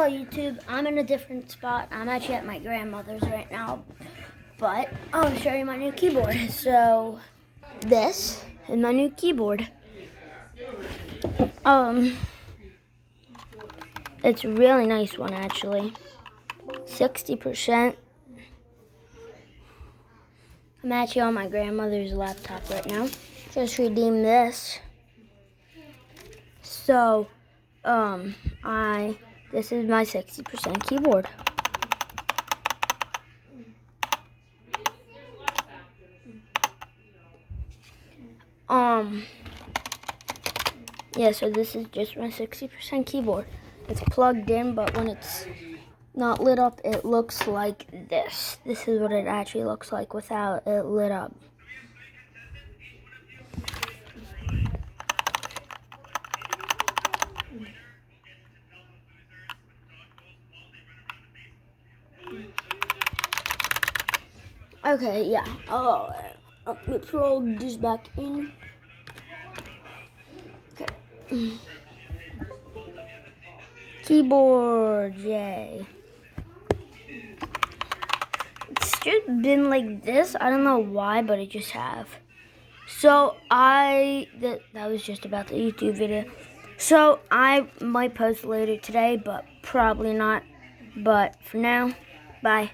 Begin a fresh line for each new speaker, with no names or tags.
Hello YouTube, I'm in a different spot. I'm actually at my grandmother's right now, but I'll show you my new keyboard. So this is my new keyboard. It's a really nice one actually. 60%. I'm actually on my grandmother's laptop right now. Just redeemed this. So this is my 60% keyboard. Yeah, so this is just my 60% keyboard. It's plugged in, but when it's not lit up, it looks like this. This is what it actually looks like without it lit up. Okay, yeah. Let me plug this back in. Okay. Keyboard, yay. It's just been like this. I don't know why, but it just have. So that was just about the YouTube video. So I might post later today, but probably not. But for now, bye.